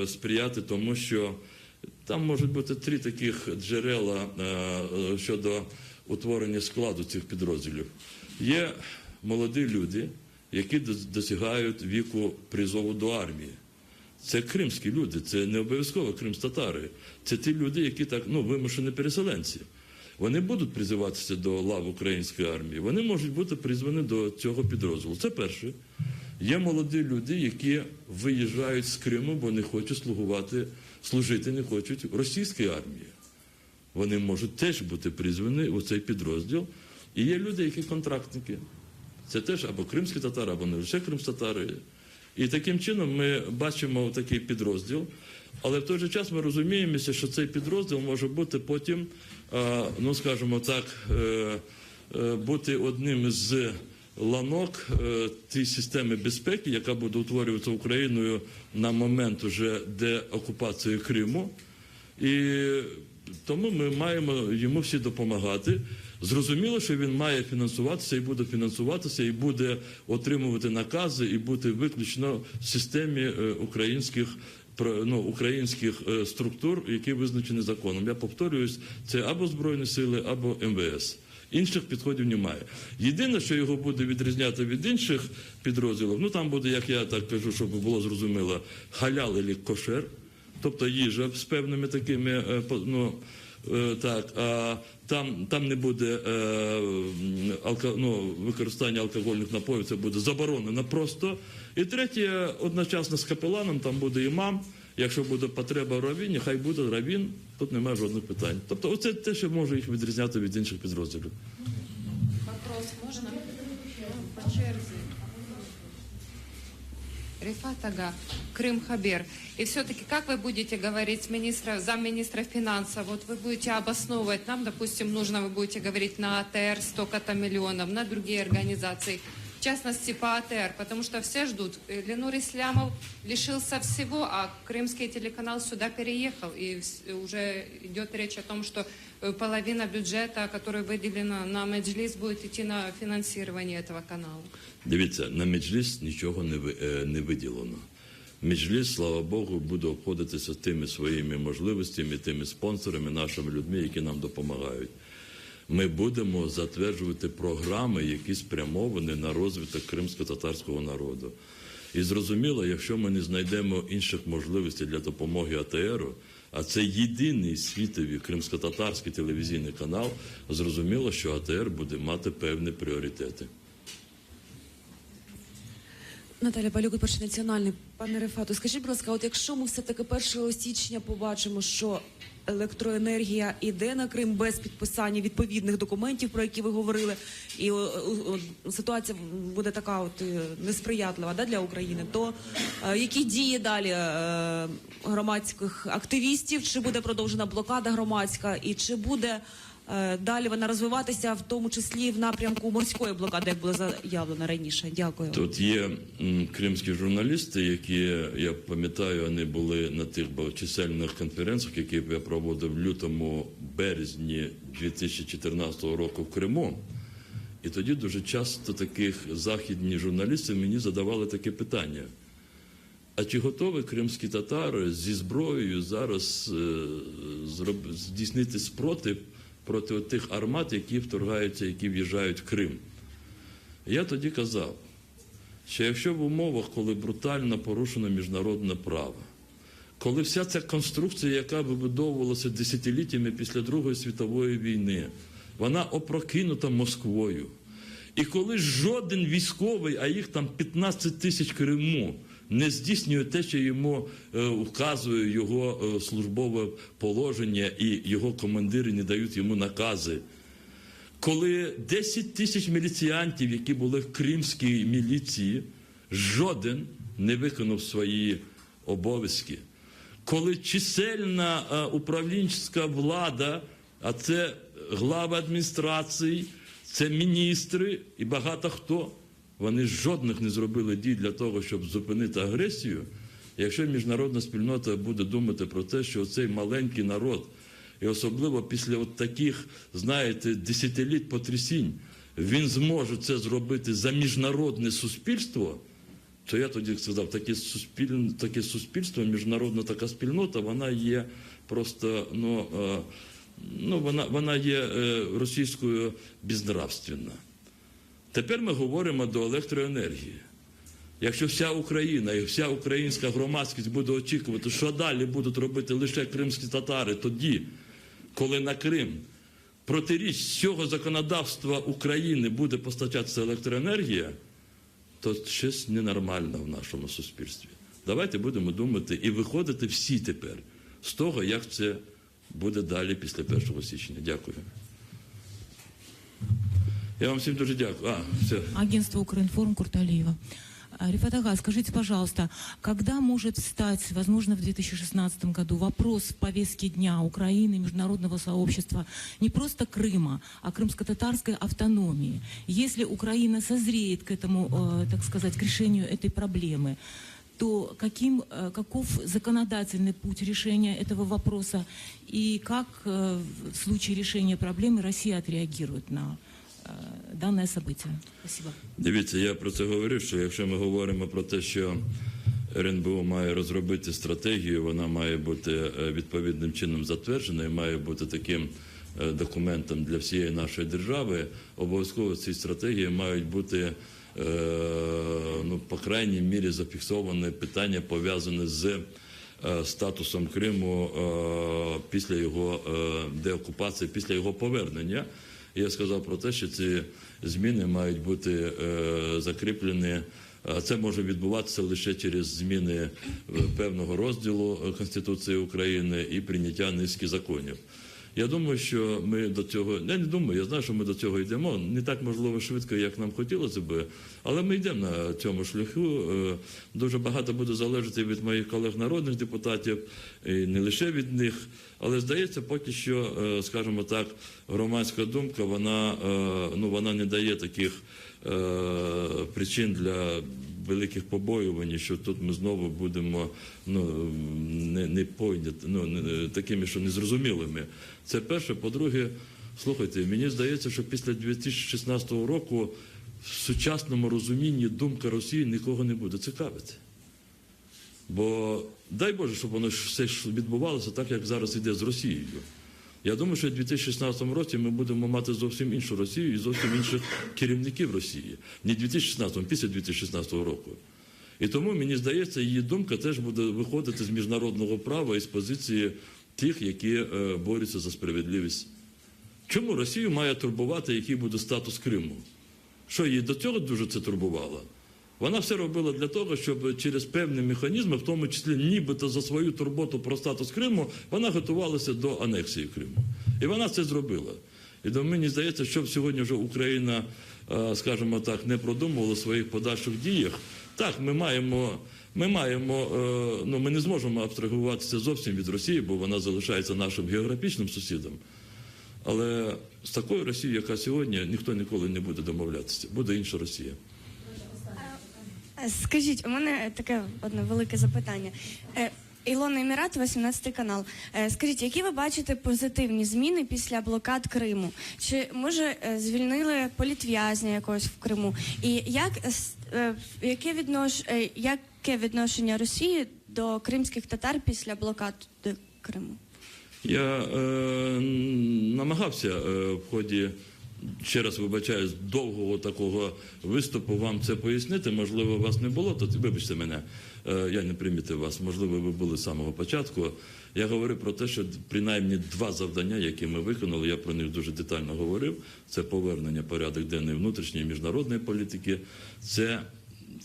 сприяти тому, що там можуть бути три таких джерела щодо утворення складу цих підрозділів. Є молоді люди, які досягають віку призову до армії. Це кримські люди, це не обов'язково кримськотатари. Це ті люди, які так, вимушені переселенці. Вони будуть призиватися до лав української армії, вони можуть бути призвані до цього підрозділу. Це перше. Є молоді люди, які виїжджають з Криму, бо не хочуть служити не хочуть в російській армії. Вони можуть теж бути призвані у цей підрозділ. І є люди, які контрактники. Це теж або кримські татари, або не лише кримськотатари. І таким чином ми бачимо такий підрозділ. Але в той же час ми розуміємо, що цей підрозділ може бути потім, скажімо так, бути одним з ланок тієї системи безпеки, яка буде утворюватися Україною на момент уже деокупації Криму. І тому ми маємо йому всі допомагати. Зрозуміло, що він має фінансуватися і буде фінансуватися, і буде отримувати накази, і бути виключно в системі українських структур, які визначені законом. Я повторююсь, це або Збройні сили, або МВС. Інших підходів немає. Єдине, що його буде відрізняти від інших підрозділів, там буде, як я так кажу, щоб було зрозуміло, халял або кошер, тобто їжа з певними такими, там не буде використання алкогольних напоїв, це буде заборонено просто. І третє, одночасно з капеланом, там буде імам, якщо буде потреба в раввіні, хай буде раввін, тут немає жодних питань. Тобто оце те, що може їх відрізняти від інших підрозділів. Вопрос можна? По черзі. Рифат Ага, Крым Хабер. И все-таки как вы будете говорить замминистра финансов, вот вы будете обосновывать нам, допустим, вы будете говорить на АТР столько-то миллионов, на другие организации, в частности по АТР, потому что все ждут. Ленур Ислямов лишился всего, а крымский телеканал сюда переехал, и уже идет речь о том, что половина бюджета, который выделена на Меджлис, будет идти на финансирование этого канала. Дивіться, на Меджлис нічого не виділено. Меджлис, слава Богу, буде обходитися тими своїми можливостями, тими спонсорами, нашими людьми, які нам допомагають. Ми будемо затверджувати програми, які спрямовані на розвиток кримсько-татарського народу. І зрозуміло, якщо ми не знайдемо інших можливостей для допомоги АТРу, а це єдиний світовий кримсько-татарський телевізійний канал, зрозуміло, що АТР буде мати певні пріоритети. Наталя Палюк, Перший національний. Пане Рифату, скажіть, будь ласка, от якщо ми все-таки 1 січня побачимо, що електроенергія йде на Крим без підписання відповідних документів, про які ви говорили, і ситуація буде така несприятлива для України, то які дії далі громадських активістів, чи буде продовжена блокада громадська, і чи буде далі вона розвиватися, в тому числі в напрямку морської блокади, як було заявлено раніше? Дякую. Тут є кримські журналісти, які, я пам'ятаю, вони були на тих чисельних конференціях, які я проводив в лютому-березні 2014 року в Криму. І тоді дуже часто таких західні журналісти мені задавали таке питання. А чи готові кримські татари зі зброєю зараз здійснити спротив проти тих армат, які вторгаються, які в'їжджають в Крим? Я тоді казав, що якщо в умовах, коли брутально порушено міжнародне право, коли вся ця конструкція, яка вибудовувалася десятиліттями після Другої світової війни, вона опрокинута Москвою, і коли жоден військовий, а їх там 15 тисяч в Криму, не здійснює те, що йому вказує його службове положення, і його командири не дають йому накази. Коли 10 тисяч міліціантів, які були в кримській міліції, жоден не виконав свої обов'язки. Коли чисельна управлінська влада, а це глави адміністрації, це міністри і багато хто, вони жодних не зробили дій для того, щоб зупинити агресію. Якщо міжнародна спільнота буде думати про те, що цей маленький народ, і особливо після таких, знаєте, десятиліть потрясінь, він зможе це зробити за міжнародне суспільство, то я тоді сказав, таке суспільство, міжнародна така спільнота, вона є просто, вона є російською безнравственна. Тепер ми говоримо до електроенергії. Якщо вся Україна і вся українська громадськість буде очікувати, що далі будуть робити лише кримські татари тоді, коли на Крим протиріч цього законодавства України буде постачатися електроенергія, то щось ненормально в нашому суспільстві. Давайте будемо думати і виходити всі тепер з того, як це буде далі після 1 січня. Дякую. Я вам всім дуже дякую. Все. Агентство «Укринформ», Курталиева. Рифат ага, скажите, пожалуйста, когда может встать, возможно, в 2016 году, вопрос в повестке дня Украины, международного сообщества, не просто Крыма, а крымско-татарской автономии? Если Украина созреет к этому, так сказать, к решению этой проблемы, то каков законодательный путь решения этого вопроса и как в случае решения проблемы Россия отреагирует на данное событие? Спасибо. Дивіться, я про це говорив, що якщо ми говоримо про те, що РНБО має розробити стратегію, вона має бути відповідним чином затверджена і має бути таким документом для всієї нашої держави, обов'язково в цій стратегії мають бути, по крайній мірі, зафіксоване питання, пов'язане з статусом Криму після його деокупації, після його повернення. Я сказав про те, що ці зміни мають бути закріплені. Це може відбуватися лише через зміни певного розділу Конституції України і прийняття низки законів. Я думаю, що ми до цього, я не думаю, я знаю, що ми до цього йдемо. Не так, можливо, швидко, як нам хотілося б, але ми йдемо на цьому шляху. Дуже багато буде залежати від моїх колег народних депутатів, і не лише від них. Але, здається, поки що, скажімо так, громадська думка, вона не дає таких причин для великих побоювань, що тут ми знову будемо не пойняті, такими, що незрозумілими. Це перше. По-друге, слухайте, мені здається, що після 2016 року в сучасному розумінні думка Росії нікого не буде цікавити. Бо дай Боже, щоб воно все відбувалося так, як зараз іде з Росією. Я думаю, що в 2016 році ми будемо мати зовсім іншу Росію і зовсім інших керівників Росії. Не 2016, а після 2016 року. І тому, мені здається, її думка теж буде виходити з міжнародного права і з позиції тих, які борються за справедливість. Чому Росію має турбувати, який буде статус Криму? Що її до цього дуже це турбувало? Вона все робила для того, щоб через певні механізми, в тому числі нібито за свою турботу про статус Криму, вона готувалася до анексії Криму. І вона це зробила. І тому мені здається, що сьогодні вже Україна, скажімо так, не продумувала в своїх подальших діях. Так, ми не зможемо абстрагуватися зовсім від Росії, бо вона залишається нашим географічним сусідом. Але з такою Росією, яка сьогодні, ніхто ніколи не буде домовлятися. Буде інша Росія. Скажіть, у мене таке одне велике запитання. Ілона Емірат, 18 канал. Скажіть, які ви бачите позитивні зміни після блокад Криму? Чи, може, звільнили політв'язня якогось в Криму? І яке відношення Росії до кримських татар після блокад Криму? Я намагався в ході, ще раз вибачаюсь, довгого такого виступу вам це пояснити. Можливо, вас не було, то вибачте мене, я не примітив вас. Можливо, ви були з самого початку. Я говорив про те, що принаймні 2 завдання, які ми виконали, я про них дуже детально говорив. Це повернення порядок денний внутрішньої і міжнародної політики.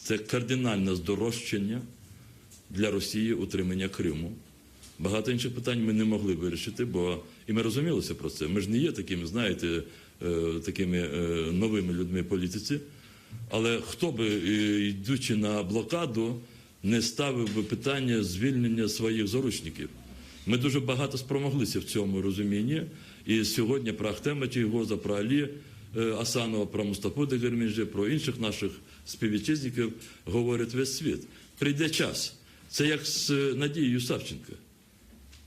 Це кардинальне здорожчання для Росії утримання Криму. Багато інших питань ми не могли вирішити, і ми розумілися про це. Ми ж не є такими, знаєте, такими новими людьми в політиці. Але хто би, йдучи на блокаду, не ставив би питання звільнення своїх заручників. Ми дуже багато спромоглися в цьому розумінні. І сьогодні про Ахтема Чийгоза, про Алі Асанова, про Мустафу Дегермінджі, про інших наших співвітчизників говорить весь світ. Прийде час. Це як з Надією Савченко.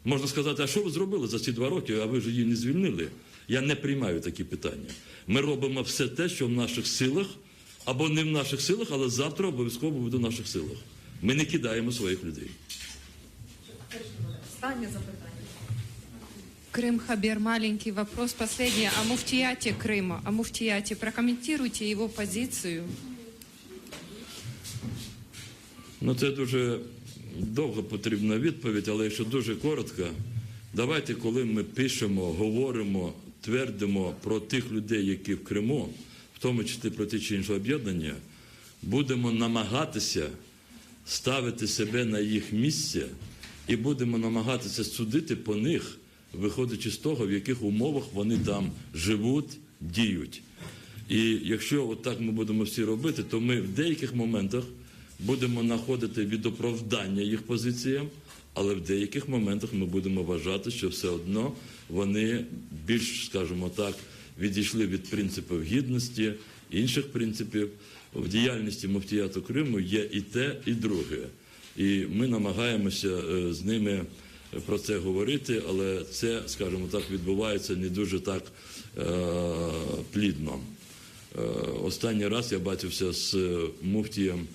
Можна сказати, а що ви зробили за ці 2 роки, а ви ж її не звільнили? Я не приймаю такі питання. Ми робимо все те, що в наших силах або не в наших силах, але завтра обов'язково буде в наших силах. Ми не кидаємо своїх людей. Останнє запитання. Крым Хабер, маленький вопрос, последний. О муфтияте Крыма, о муфтияте. Прокомментируйте его позицию. Ну, це дуже довго потрібна відповідь, але якщо дуже коротко, давайте, коли ми пишемо, говоримо, твердимо про тих людей, які в Криму, в тому числі про ті чи інші об'єднання, будемо намагатися ставити себе на їх місце і будемо намагатися судити по них, виходячи з того, в яких умовах вони там живуть, діють. І якщо отак ми будемо всі робити, то ми в деяких моментах будемо знаходити відоправдання їх позиціям, але в деяких моментах ми будемо вважати, що все одно вони більш, скажімо так, відійшли від принципів гідності, інших принципів. В діяльності муфтіяту Криму є і те, і друге. І ми намагаємося з ними про це говорити, але це, скажімо так, відбувається не дуже так плідно. Останній раз я бачився з муфтієм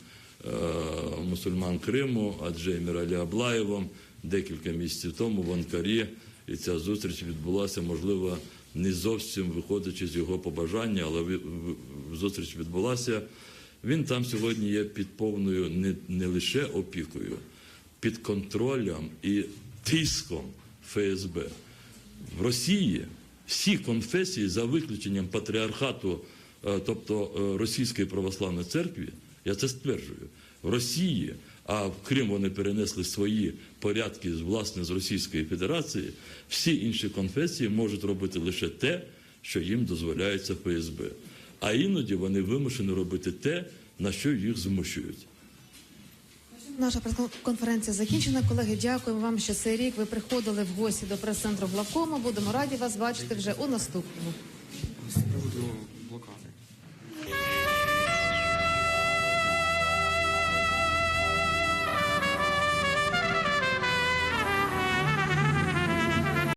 мусульман Криму, Аджей Міралі Аблаєвим, декілька місяців тому в Анкарі, і ця зустріч відбулася, можливо, не зовсім виходячи з його побажання, але зустріч відбулася. Він там сьогодні є під повною не лише опікою, під контролем і тиском ФСБ. В Росії всі конфесії, за виключенням патріархату, тобто Російської православної церкви, я це стверджую, в Росії, а в Крим вони перенесли свої порядки, власне, з Російської Федерації, всі інші конфесії можуть робити лише те, що їм дозволяється ФСБ. А іноді вони вимушені робити те, на що їх змушують. Наша прес-конференція закінчена. Колеги, дякуємо вам, що цей рік ви приходили в гості до прес-центру Главкому. Будемо раді вас бачити вже у наступному.